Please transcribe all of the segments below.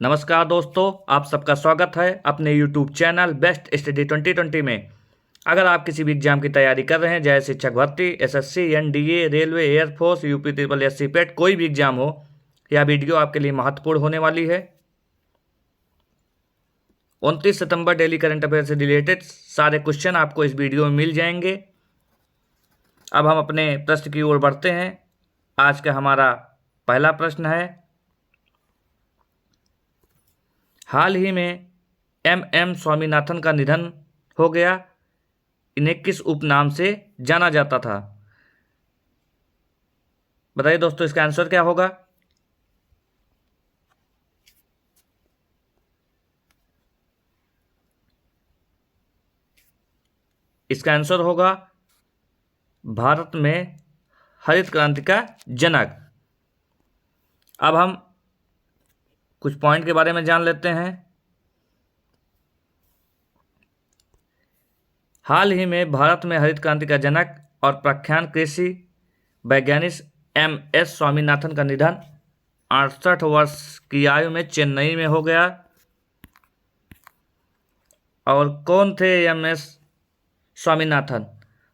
नमस्कार दोस्तों, आप सबका स्वागत है अपने YouTube चैनल बेस्ट स्टडी 2020 में। अगर आप किसी भी एग्जाम की तैयारी कर रहे हैं, जैसे शिक्षक भर्ती, SSC, NDA, railway, air force, UP triple S C PET, कोई भी एग्जाम हो, यह वीडियो आपके लिए महत्वपूर्ण होने वाली है। 29 सितंबर डेली करंट अफेयर से रिलेटेड सारे क्वेश्चन आपको इस वीडियो में मिल जाएंगे। अब हम अपने प्रश्न की ओर बढ़ते हैं। आज का हमारा पहला प्रश्न है, हाल ही में एम स्वामीनाथन का निधन हो गया, इन्हें किस उपनाम से जाना जाता था? बताइए दोस्तों, इसका आंसर क्या होगा? इसका आंसर होगा भारत में हरित क्रांति का जनक। अब हम कुछ पॉइंट के बारे में जान लेते हैं। हाल ही में भारत में हरित क्रांति का जनक और प्रख्यात कृषि वैज्ञानिक एम.एस. स्वामीनाथन का निधन 68 वर्ष की आयु में चेन्नई में हो गया। और कौन थे एम.एस. स्वामीनाथन?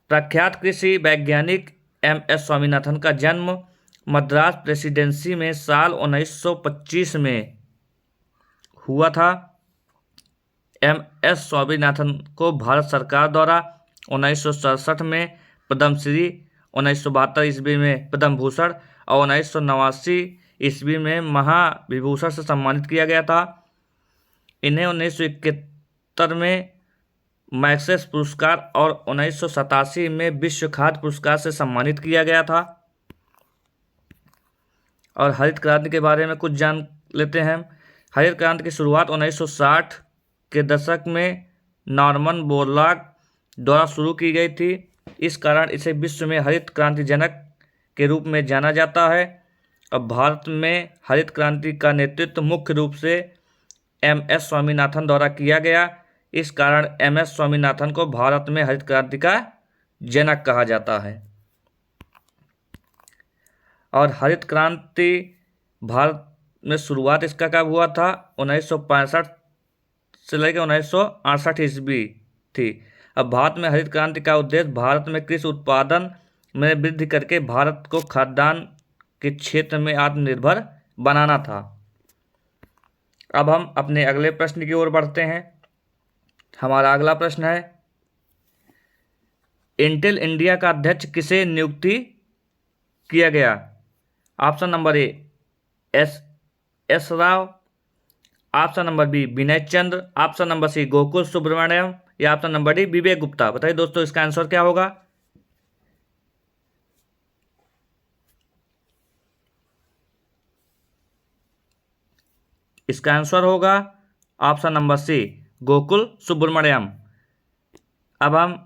प्रख्यात कृषि वैज्ञानिक एम.एस. स्वामीनाथन का जन्म मद्रास प्रेसिडेंसी में साल 1925 में हुआ था। एम.एस. स्वामीनाथन को भारत सरकार द्वारा 1967 में पद्मश्री, 1972 ईस्वी में पद्म भूषण और 1989 ईस्वी में महाविभूषण से सम्मानित किया गया था। इन्हें 1971 में मैग्सेस पुरस्कार और 1987 में विश्व खाद्य पुरस्कार से सम्मानित किया गया था। और हरित क्रांति के बारे में कुछ जान लेते हैं। हरित क्रांति की शुरुआत 1960 के दशक में नॉर्मन बोरलॉग द्वारा शुरू की गई थी। इस कारण इसे विश्व में हरित क्रांति जनक के रूप में जाना जाता है। अब भारत में हरित क्रांति का नेतृत्व मुख्य रूप से एम.एस. स्वामीनाथन द्वारा किया गया। इस कारण एम.एस. स्वामीनाथन को भारत में हरित क्रांति का जनक कहा जाता है। और हरित क्रांति भारत में शुरुआत इसका कब हुआ था? 1965 से लेकर 1968 ईस्वी थी। अब भारत में हरित क्रांति का उद्देश्य भारत में कृषि उत्पादन में वृद्धि करके भारत को खाद्यान्न के क्षेत्र में आत्मनिर्भर बनाना था। अब हम अपने अगले प्रश्न की ओर बढ़ते हैं। हमारा अगला प्रश्न है, इंटेल इंडिया का अध्यक्ष किसे नियुक्ति किया गया? Option number A S Rao, option number B Vinay Chandra, option number C Gokul Subramaniam या option number D Vivek Gupta. बताइए दोस्तों, इसका आंसर क्या होगा? इसका आंसर होगा option number C Gokul Subramaniam. अब हम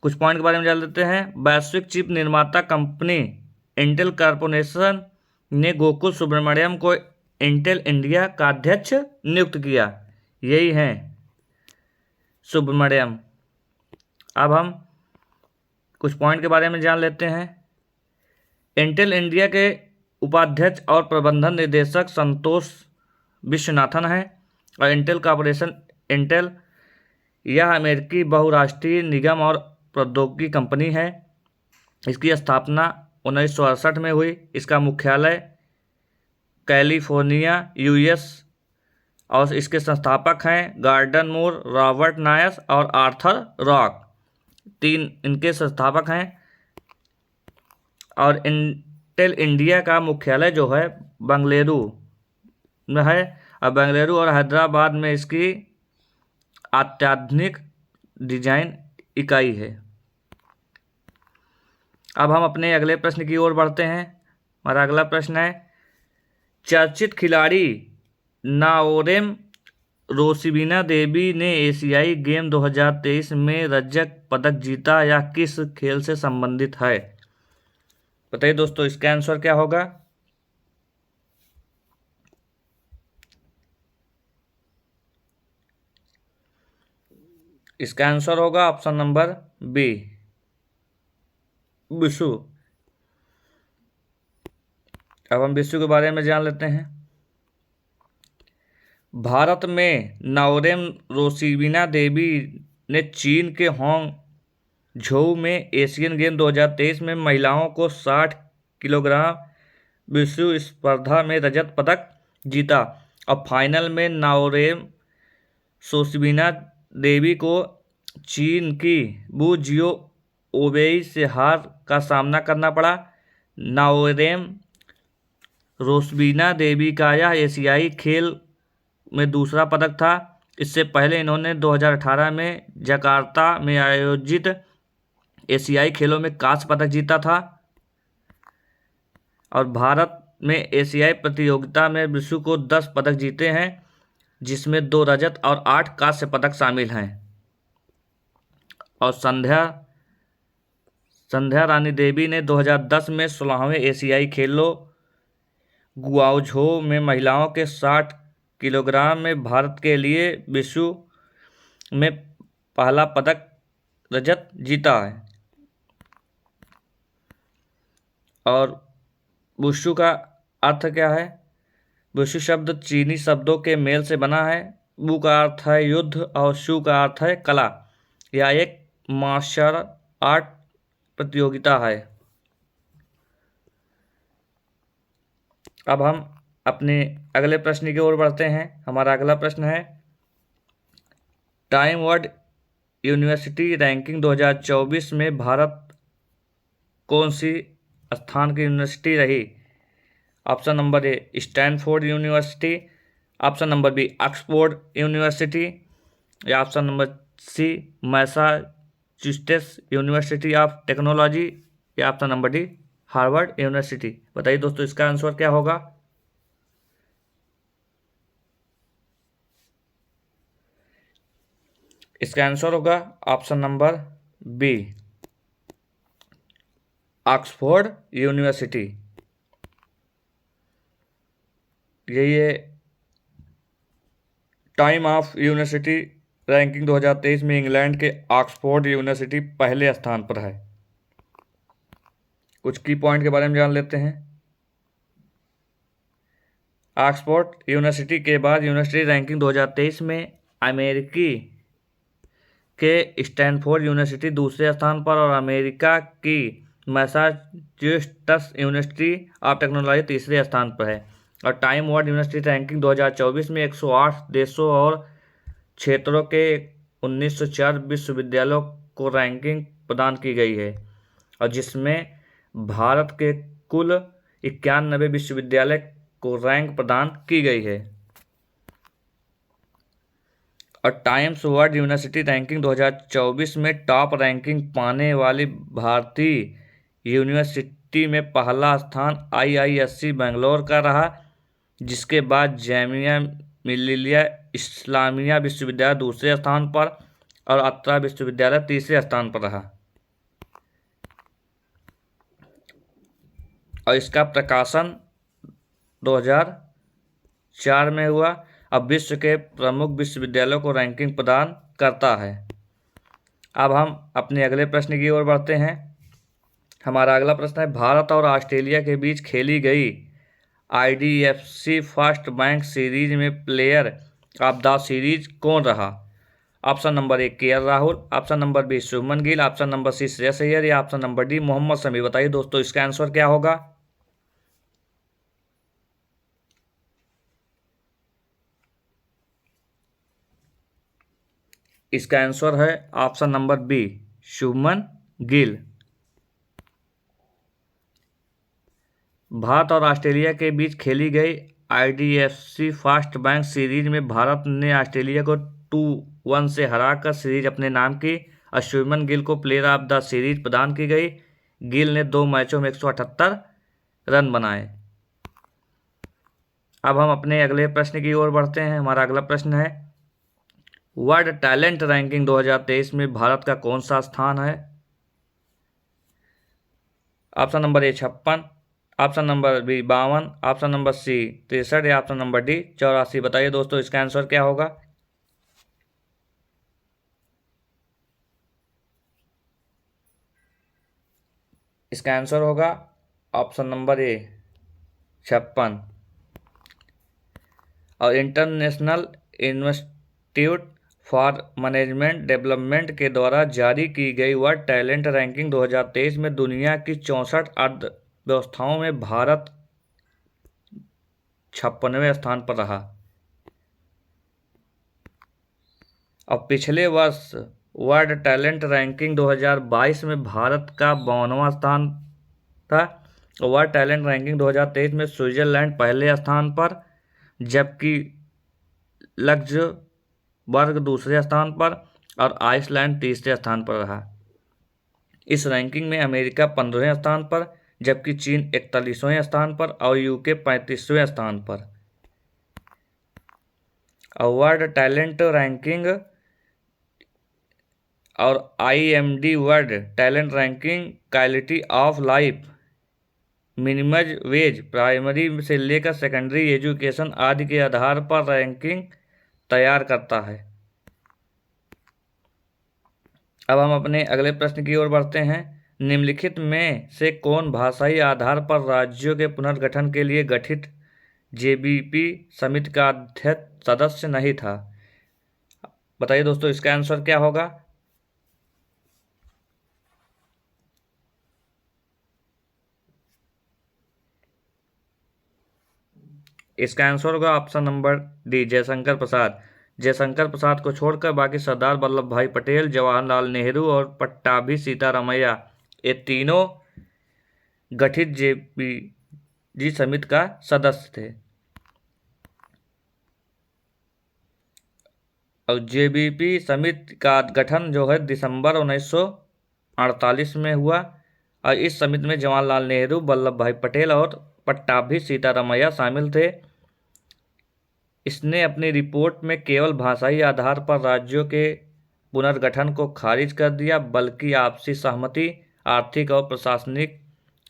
कुछ पॉइंट के बारे में जान लेते हैं। वैश्विक चिप निर्माता कंपनी इंटेल कॉर्पोरेशन ने गोकुल सुब्रमण्यम को इंटेल इंडिया का अध्यक्ष नियुक्त किया। यही हैं सुब्रमण्यम। अब हम कुछ पॉइंट के बारे में जान लेते हैं। इंटेल इंडिया के उपाध्यक्ष और प्रबंधन निदेशक संतोष विश्वनाथन हैं। और इंटेल कॉर्पोरेशन इंटेल यह अमेरिकी बहुराष्ट्रीय निगम और प्रौद्योगिकी कंपनी है। इसकी स्थापना 1968 में हुई। इसका मुख्यालय कैलिफोर्निया, यूएस। और इसके संस्थापक हैं गॉर्डन मूर, रॉबर्ट नायस और आर्थर रॉक। 3 इनके संस्थापक हैं। और इंटेल इंडिया का मुख्यालय जो है बेंगलुरु में है। और बेंगलुरु और हैदराबाद में इसकी अत्याधुनिक डिजाइन इकाई है। अब हम अपने अगले प्रश्न की ओर बढ़ते हैं। हमारा अगला प्रश्न है, चर्चित खिलाड़ी नाओरेम रोसिबिना देवी ने एशियाई गेम 2023 में रजत पदक जीता, या किस खेल से संबंधित है? बताइए दोस्तों, इसका आंसर क्या होगा? इसका आंसर होगा ऑप्शन नंबर बी विशु। अब हम विश्व के बारे में जान लेते हैं। भारत में नोरेम रोसिबिना देवी ने चीन के होंग झोउ में एशियन गेम 2023 में महिलाओं को 60 किलोग्राम विश्व स्पर्धा में रजत पदक जीता। अब फाइनल में नोरेम रोसिबिना देवी को चीन की वू जियो ओबेई से हार का सामना करना पड़ा। नोरेम रोसबीना देवी का यह एशियाई खेल में दूसरा पदक था। इससे पहले इन्होंने 2018 में जकार्ता में आयोजित एशियाई खेलों में कांस्य पदक जीता था। और भारत में एशियाई प्रतियोगिता में विश्व को 10 पदक जीते हैं, जिसमें 2 रजत और 8 कांस्य पदक शामिल हैं। और संध्या रानी देवी ने 2010 में 16वें एशियाई खेलों गुआओझोउ में महिलाओं के 60 किलोग्राम में भारत के लिए विश्व में पहला पदक रजत जीता है। और वुशु का अर्थ क्या है? वुशु शब्द चीनी शब्दों के मेल से बना है। वु का अर्थ है युद्ध और शु का अर्थ है कला। यह एक मार्शल आर्ट प्रतियोगिता है। अब हम अपने अगले प्रश्न की ओर बढ़ते हैं। हमारा अगला प्रश्न है, टाइम वर्ल्ड यूनिवर्सिटी रैंकिंग 2024 में भारत कौन सी स्थान की यूनिवर्सिटी रही? Option number A Stanford university, option number B Oxford university, या option number C Massachusetts university of technology, या option number D Harvard university. बताइए दोस्तों, इसका आंसर क्या होगा? इसका आंसर होगा option number B Oxford university. ये टाइम ऑफ यूनिवर्सिटी रैंकिंग 2023 में इंग्लैंड के ऑक्सफोर्ड यूनिवर्सिटी पहले स्थान पर है। कुछ की पॉइंट के बारे में जान लेते हैं। ऑक्सफोर्ड यूनिवर्सिटी के बाद यूनिवर्सिटी रैंकिंग 2023 में अमेरिकी के स्टैनफोर्ड यूनिवर्सिटी दूसरे स्थान पर और अमेरिका की मैसाचुसेट्स यूनिवर्सिटी ऑफ टेक्नोलॉजी तीसरे स्थान पर है। और टाइम वर्ल्ड यूनिवर्सिटी रैंकिंग 2024 में 108 देशों और क्षेत्रों के 1904 विश्वविद्यालयों को रैंकिंग प्रदान की गई है, और जिसमें भारत के कुल 91 विश्वविद्यालय को रैंक प्रदान की गई है। और टाइम्स वर्ल्ड यूनिवर्सिटी रैंकिंग 2024 में टॉप रैंकिंग पाने वाली भारतीय यूनिवर्सिटी में पहला स्थान IISc बेंगलोर का रहा, जिसके बाद जामिया मिल्लिया इस्लामिया विश्वविद्यालय दूसरे स्थान पर और अत्रा विश्वविद्यालय तीसरे स्थान पर रहा। और इसका प्रकाशन 2004 में हुआ। अब विश्व के प्रमुख विश्वविद्यालयों को रैंकिंग प्रदान करता है। अब हम अपने अगले प्रश्न की ओर बढ़ते हैं। हमारा अगला प्रश्न है, भारत और ऑस्ट्रेलिया के बीच खेली गई IDFC फर्स्ट बैंक सीरीज में प्लेयर ऑफ द सीरीज कौन रहा? Option number A KL Rahul, option number B Shubman Gill, option number C Shreyas Iyer, या option number D Mohammed Shami. बताइए दोस्तों, इसका आंसर क्या होगा? इसका आंसर है option number B Shubman Gill. Bharat और ऑस्ट्रेलिया के बीच खेली गई IDFC फर्स्ट बैंक सीरीज में भारत ने ऑस्ट्रेलिया को 2-1 से हराकर सीरीज अपने नाम की। और शुभमन गिल को प्लेयर ऑफ द सीरीज प्रदान की गई। गिल ने 2 मैचों में 178 रन बनाए। अब हम अपने अगले प्रश्न की ओर बढ़ते हैं। हमारा अगला प्रश्न है, वर्ल्ड टैलेंट रैंकिंग 2023 में भारत का कौन सा स्थान है? Option number A 56, option number B 52, option number C 63, या ऑप्शन नंबर डी 84। बताइए दोस्तों, इसका आंसर क्या होगा? इसका आंसर होगा ऑप्शन नंबर ए 56। और international institute for management development के द्वारा जारी की गई वर्ल्ड टैलेंट रैंकिंग 2023 में दुनिया की 64 अर्थव्यवस्थाओं में भारत 56वें स्थान पर रहा। अब पिछले वर्ष वर्ल्ड टैलेंट रैंकिंग 2022 में भारत का 52वां स्थान था। वर्ल्ड टैलेंट रैंकिंग 2023 में स्विट्जरलैंड पहले स्थान पर, जबकि लक्ज़मबर्ग दूसरे स्थान पर और आइसलैंड तीसरे स्थान पर रहा। इस रैंकिंग में अमेरिका 15वें स्थान पर, जबकि चीन 41वें स्थान पर और यूके 35वें स्थान पर। वर्ल्ड टैलेंट रैंकिंग और IMD world talent ranking quality of life, minimum wage, primary से लेकर सेकेंडरी एजुकेशन आदि के आधार पर रैंकिंग तैयार करता है। अब हम अपने अगले प्रश्न की ओर बढ़ते हैं। निम्नलिखित में से कौन भाषाई आधार पर राज्यों के पुनर्गठन के लिए गठित JBP समिति का अध्यक्ष सदस्य नहीं था? बताइए दोस्तों, इसका आंसर क्या होगा? इसका आंसर होगा option number D, Jaishankar Prasad. Jaishankar Prasad को छोड़कर बाकी सरदार वल्लभ भाई पटेल, जवाहरलाल नेहरू और पट्टाभी सीतारामैया, ये तीनों गठित JBP समिति का सदस्य थे। और JBP समिति का गठन जो है दिसंबर 1948 में हुआ और इस समिति में जवाहरलाल नेहरू, वल्लभ भाई पटेल और पट्टाभी सीतारामैया शामिल थे। इसने अपनी रिपोर्ट में केवल भाषाई आधार पर राज्यों के पुनर्गठन को खारिज कर दिया, बल्कि आपसी सहमति, आर्थिक और प्रशासनिक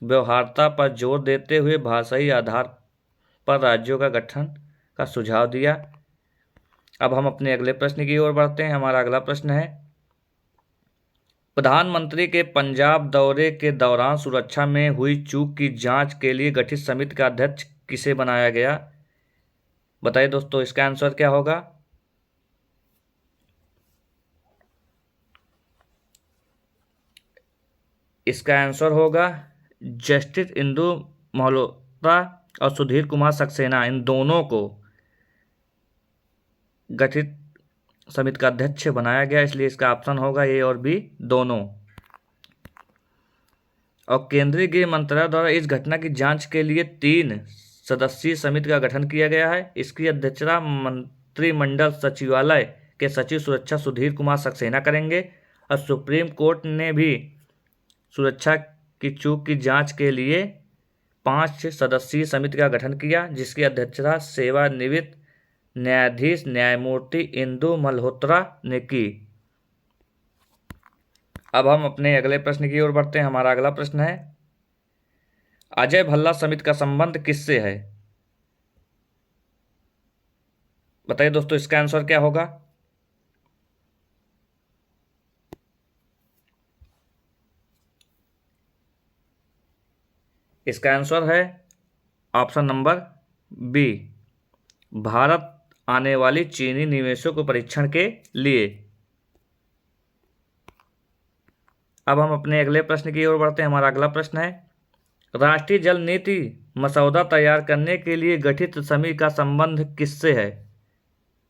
व्यवहार्यता पर जोर देते हुए भाषाई आधार पर राज्यों का गठन का सुझाव दिया। अब हम अपने अगले प्रश्न की ओर बढ़ते हैं। हमारा अगला प्रश्न है, प्रधानमंत्री के पंजाब दौरे के दौरान सुरक्षा में हुई चूक की जांच के लिए गठित समिति का अध्यक्ष किसे बनाया गया? बताइए दोस्तों, इसका आंसर क्या होगा? इसका आंसर होगा जस्टिस इंदु मल्होत्रा और सुधीर कुमार सक्सेना, इन दोनों को गठित समिति का अध्यक्ष बनाया गया, इसलिए इसका ऑप्शन होगा ए और बी दोनों। और केंद्रीय गृह मंत्रालय द्वारा इस घटना की जांच के लिए 3 सदस्यीय समिति का गठन किया गया है। इसकी अध्यक्षता मंत्रिमंडल सचिवालय के सचिव सुरक्षा सुधीर कुमार सक्सेना करेंगे। और सुप्रीम कोर्ट ने भी सुरक्षा की चूक की जांच के लिए 5 सदस्यीय समिति का गठन किया, जिसकी अध्यक्षता सेवानिवृत्त न्यायाधीश न्यायमूर्ति इंदु मल्होत्रा ने की। अब हम अपने अगले प्रश्न की ओर बढ़ते हैं। हमारा अगला प्रश्न है, अजय भल्ला समिति का संबंध किससे है? बताइए दोस्तों, इसका आंसर क्या होगा? इसका आंसर है ऑप्शन नंबर बी, भारत आने वाली चीनी निवेशों को परीक्षण के लिए। अब हम अपने अगले प्रश्न की ओर बढ़ते हैं। हमारा अगला प्रश्न है, राष्ट्रीय जल नीति मसौदा तैयार करने के लिए गठित समिति का संबंध किससे है?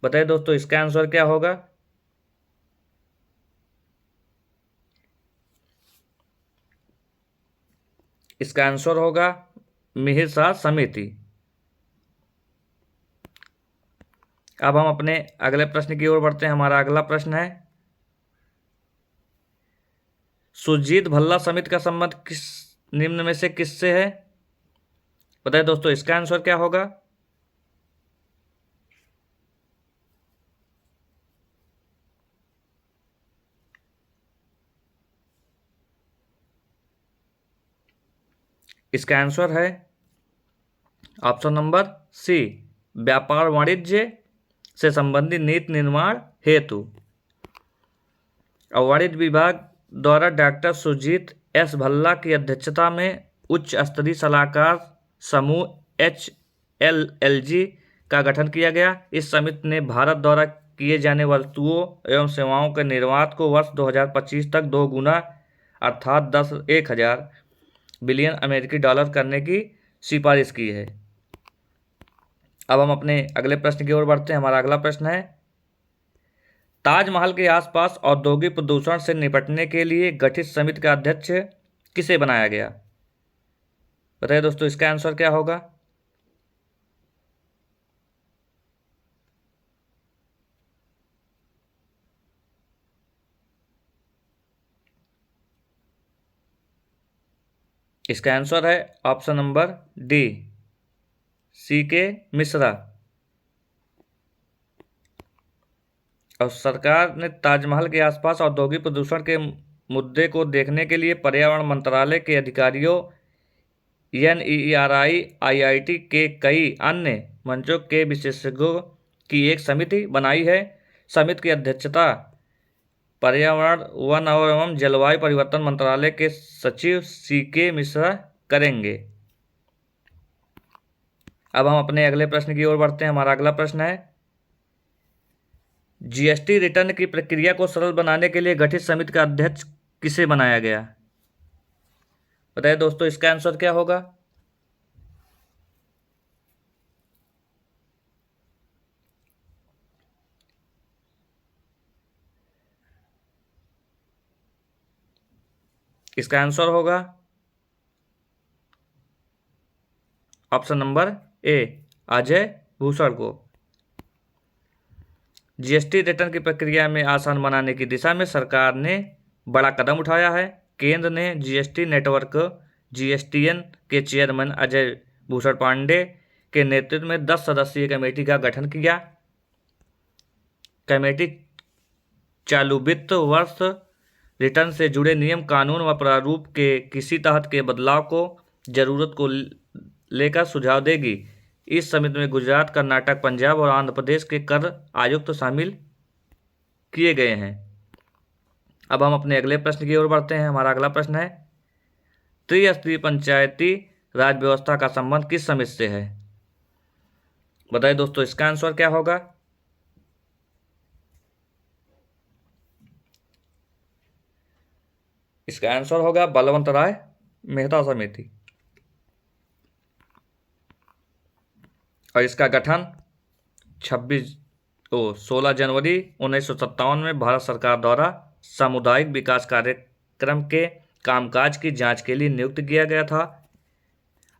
बताइए दोस्तों, इसका आंसर क्या होगा? इसका आंसर होगा मिहिर शाह समिति। अब हम अपने अगले प्रश्न की ओर बढ़ते हैं। हमारा अगला प्रश्न है, सुरजीत भल्ला समिति का संबंध किस निम्न में से किससे है? बताइए दोस्तों, इसका आंसर क्या होगा? इसका आंसर है ऑप्शन नंबर सी, व्यापार वाणिज्य से संबंधित नीति निर्माण हेतु। और वाणिज्य विभाग द्वारा डॉक्टर सुरजीत एस भल्ला की अध्यक्षता में उच्च स्तरीय सलाहकार समूह HLLG का गठन किया गया। इस समिति ने भारत द्वारा किए जाने वस्तुओं एवं सेवाओं के निर्यात को वर्ष 2025 तक 2 गुना अर्थात 1,000 बिलियन अमेरिकी डॉलर करने की सिफारिश की है। अब हम अपने अगले प्रश्न की ओर बढ़ते हैं। हमारा अगला प्रश्न है, ताजमहल के आसपास औद्योगिक प्रदूषण से निपटने के लिए गठित समिति का अध्यक्ष किसे बनाया गया? बताइए दोस्तों, इसका आंसर क्या होगा? इसका आंसर है option number D, CK Mishra. और सरकार ने ताजमहल के आसपास औद्योगिक प्रदूषण के मुद्दे को देखने के लिए पर्यावरण मंत्रालय के अधिकारियों, NERI, IIT के कई अन्य मंचों के विशेषज्ञों की एक समिति बनाई है। समिति की अध्यक्षता पर्यावरण, वन एवं जलवायु परिवर्तन मंत्रालय के सचिव CK मिश्रा करेंगे। अब हम अपने अगले प्रश्न की ओर बढ़ते हैं। हमारा अगला प्रश्न है, GST रिटर्न की प्रक्रिया को सरल बनाने के लिए गठित समिति का अध्यक्ष किसे बनाया गया? बताइए दोस्तों, इसका आंसर क्या होगा? इसका आंसर होगा ऑप्शन नंबर ए, अजय भूषण को। GST रिटर्न की प्रक्रिया में आसान बनाने की दिशा में सरकार ने बड़ा कदम उठाया है। केंद्र ने GST नेटवर्क GSTN के चेयरमैन अजय भूषण पांडे के नेतृत्व में 10 सदस्यीय कमेटी का गठन किया। कमेटी चालू वित्त वर्ष रिटर्न से जुड़े नियम, कानून व प्रारूप के किसी तहत के बदलाव को जरूरत को लेकर सुझाव देगी। इस समिति में गुजरात, कर्नाटक, पंजाब और आंध्र प्रदेश के कर आयुक्त शामिल किए गए हैं। अब हम अपने अगले प्रश्न की ओर बढ़ते हैं। हमारा अगला प्रश्न है, त्रिस्तरीय पंचायती राज व्यवस्था का संबंध किस समिति से है? बताइए दोस्तों, इसका आंसर क्या होगा? इसका आंसर होगा बलवंत राय मेहता समिति। और इसका गठन 16 जनवरी 1957 में भारत सरकार द्वारा सामुदायिक विकास कार्यक्रम के कामकाज की जांच के लिए नियुक्त किया गया था।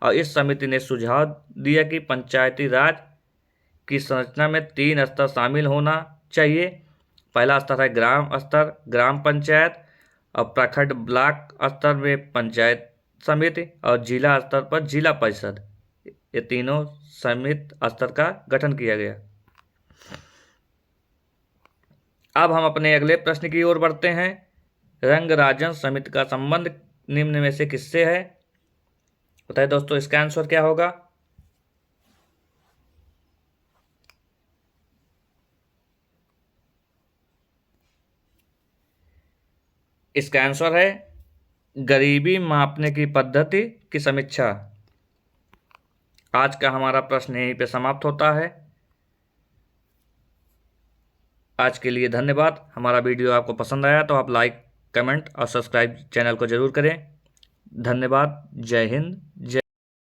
और इस समिति ने सुझाव दिया कि पंचायती राज की संरचना में 3 स्तर शामिल होना चाहिए। पहला स्तर है ग्राम स्तर, ग्राम पंचायत, और प्रखंड ब्लॉक स्तर में पंचायत समिति, और जिला स्तर पर जिला परिषद। ये तीनों समिति स्तर का गठन किया गया। अब हम अपने अगले प्रश्न की ओर बढ़ते हैं। रंगराजन समिति का संबंध निम्न में से किससे है? बताइए दोस्तों, इसका आंसर क्या होगा? इसका आंसर है गरीबी मापने की पद्धति की समीक्षा। आज का हमारा प्रश्न यहीं पे समाप्त होता है। आज के लिए धन्यवाद। हमारा वीडियो आपको पसंद आया तो आप लाइक, कमेंट और सब्सक्राइब चैनल को जरूर करें। धन्यवाद। जय हिंद, जय